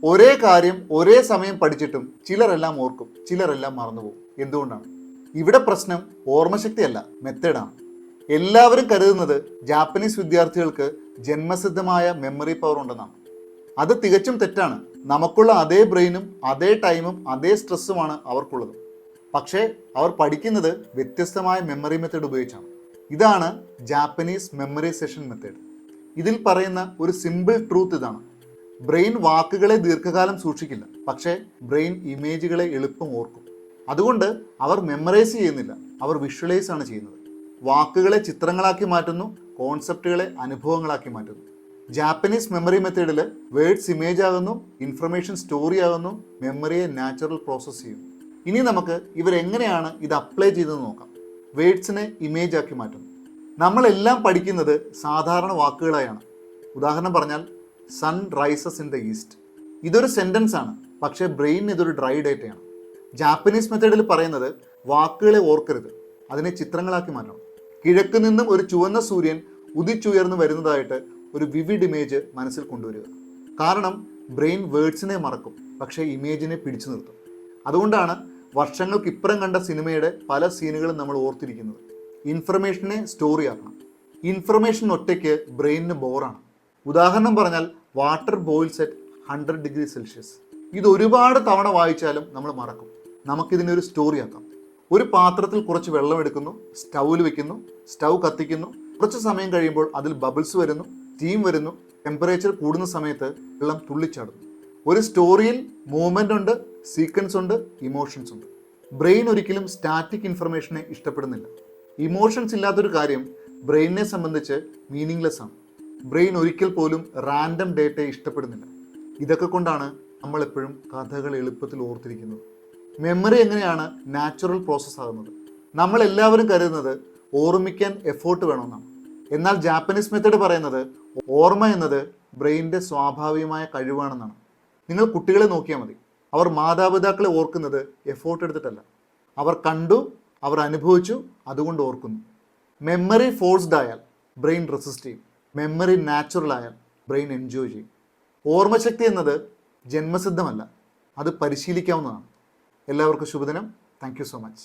ഒരേ കാര്യം ഒരേ സമയം പഠിച്ചിട്ടും ചിലരെല്ലാം ഓർക്കും, ചിലരെല്ലാം മറന്നുപോകും. എന്തുകൊണ്ടാണ്? ഇവിടെ പ്രശ്നം ഓർമ്മശക്തിയല്ല, മെത്തേഡാണ്. എല്ലാവരും കരുതുന്നത് ജാപ്പനീസ് വിദ്യാർത്ഥികൾക്ക് ജന്മസിദ്ധമായ മെമ്മറി പവർ ഉണ്ടെന്നാണ്. അത് തികച്ചും തെറ്റാണ്. നമുക്കുള്ള അതേ ബ്രെയിനും അതേ ടൈമും അതേ സ്ട്രെസ്സുമാണ് അവർക്കുള്ളത്. പക്ഷേ അവർ പഠിക്കുന്നത് വ്യത്യസ്തമായ മെമ്മറി മെത്തേഡ് ഉപയോഗിച്ചാണ്. ഇതാണ് ജാപ്പനീസ് മെമ്മറൈസേഷൻ മെത്തേഡ്. ഇതിൽ പറയുന്ന ഒരു സിമ്പിൾ ട്രൂത്ത് ഇതാണ്: ബ്രെയിൻ വാക്കുകളെ ദീർഘകാലം സൂക്ഷിക്കില്ല, പക്ഷേ ബ്രെയിൻ ഇമേജുകളെ എളുപ്പം ഓർക്കും. അതുകൊണ്ട് അവർ മെമ്മറൈസ് ചെയ്യുന്നില്ല, അവർ വിഷ്വലൈസ് ആണ് ചെയ്യുന്നത്. വാക്കുകളെ ചിത്രങ്ങളാക്കി മാറ്റുന്നു, കോൺസെപ്റ്റുകളെ അനുഭവങ്ങളാക്കി മാറ്റുന്നു. ജാപ്പനീസ് മെമ്മറി മെത്തേഡിൽ വേർഡ്സ് ഇമേജ് ആകുന്നു, ഇൻഫർമേഷൻ സ്റ്റോറി ആകുന്നു, മെമ്മറിയെ നാച്ചുറൽ പ്രോസസ്സ് ചെയ്യുന്നു. ഇനി നമുക്ക് ഇവരെങ്ങനെയാണ് ഇത് അപ്ലൈ ചെയ്തതെന്ന് നോക്കാം. വേർഡ്സിനെ ഇമേജ് ആക്കി മാറ്റുന്നു. നമ്മളെല്ലാം പഠിക്കുന്നത് സാധാരണ വാക്കുകളായാണ്. ഉദാഹരണം പറഞ്ഞാൽ sun rises in the east. ഇതൊരു സെൻറ്റൻസ് ആണ്, പക്ഷേ ബ്രെയിൻ ഇതൊരു ഡ്രൈ ഡേറ്റയാണ്. ജാപ്പനീസ് മെത്തേഡിൽ പറയുന്നത് വാക്കുകളെ ഓർക്കരുത്, അതിനെ ചിത്രങ്ങളാക്കി മാറ്റണം. കിഴക്ക് നിന്നും ഒരു ചുവന്ന സൂര്യൻ ഉദിച്ചുയർന്നു വരുന്നതായിട്ട് ഒരു വിവിഡ് ഇമേജ് മനസ്സിൽ കൊണ്ടുവരിക. കാരണം ബ്രെയിൻ വേർഡ്സിനെ മറക്കും, പക്ഷേ ഇമേജിനെ പിടിച്ചു നിർത്തും. അതുകൊണ്ടാണ് വർഷങ്ങൾക്ക് ഇപ്പുറം കണ്ട സിനിമയുടെ പല സീനുകളും നമ്മൾ ഓർത്തിരിക്കുന്നത്. ഇൻഫർമേഷനെ സ്റ്റോറി ആക്കണം. ഇൻഫർമേഷൻ ഒറ്റയ്ക്ക് ബ്രെയിനിന് ബോറാണ്. ഉദാഹരണം പറഞ്ഞാൽ water boils at 100 degree Celsius. ഇത് ഒരുപാട് തവണ വായിച്ചാലും നമ്മൾ മറക്കും. നമുക്കിതിനെ ഒരു സ്റ്റോറി ആക്കാം. ഒരു പാത്രത്തിൽ കുറച്ച് വെള്ളം എടുക്കുന്നു, സ്റ്റൗവിൽ വെക്കുന്നു, സ്റ്റൗ കത്തിക്കുന്നു. കുറച്ച് സമയം കഴിയുമ്പോൾ അതിൽ ബബിൾസ് വരുന്നു, സ്റ്റീം വരുന്നു. ടെമ്പറേച്ചർ കൂടുന്ന സമയത്ത് വെള്ളം തുള്ളിച്ചാടുന്നു. ഒരു സ്റ്റോറിയിൽ മൂവ്മെൻ്റ് ഉണ്ട്, സീക്വൻസ് ഉണ്ട്, ഇമോഷൻസ് ഉണ്ട്. ബ്രെയിൻ ഒരിക്കലും സ്റ്റാറ്റിക് ഇൻഫർമേഷനെ ഇഷ്ടപ്പെടുന്നില്ല. ഇമോഷൻസ് ഇല്ലാത്തൊരു കാര്യം ബ്രെയിനിനെ സംബന്ധിച്ച് മീനിങ്ലെസ് ആണ്. ബ്രെയിൻ ഒരിക്കൽ പോലും റാൻഡം ഡേറ്റയെ ഇഷ്ടപ്പെടുന്നില്ല. ഇതൊക്കെ കൊണ്ടാണ് നമ്മളെപ്പോഴും കഥകൾ എളുപ്പത്തിൽ ഓർത്തിരിക്കുന്നത്. മെമ്മറി എങ്ങനെയാണ് നാച്ചുറൽ പ്രോസസ്സ് ആകുന്നത്? നമ്മളെല്ലാവരും കരുതുന്നത് ഓർമ്മിക്കാൻ എഫേർട്ട് വേണമെന്നാണ്. എന്നാൽ ജാപ്പനീസ് മെത്തേഡ് പറയുന്നത് ഓർമ്മ എന്നത് ബ്രെയിനിൻ്റെ സ്വാഭാവികമായ കഴിവാണെന്നാണ്. നിങ്ങൾ കുട്ടികളെ നോക്കിയാൽ മതി. അവർ മാതാപിതാക്കളെ ഓർക്കുന്നത് എഫേർട്ട് എടുത്തിട്ടല്ല. അവർ കണ്ടു, അവർ അനുഭവിച്ചു, അതുകൊണ്ട് ഓർക്കുന്നു. മെമ്മറി ഫോഴ്സ്ഡ് ആയാൽ ബ്രെയിൻ റെസിസ്റ്റ് ചെയ്യും. മെമ്മറി നാച്ചുറൽ ആയാൽ ബ്രെയിൻ എൻജോയ് ചെയ്യും. ഓർമ്മശക്തി എന്നത് ജന്മസിദ്ധമല്ല, അത് പരിശീലിക്കാവുന്നതാണ്. എല്ലാവർക്കും ശുഭദിനം. Thank you so much.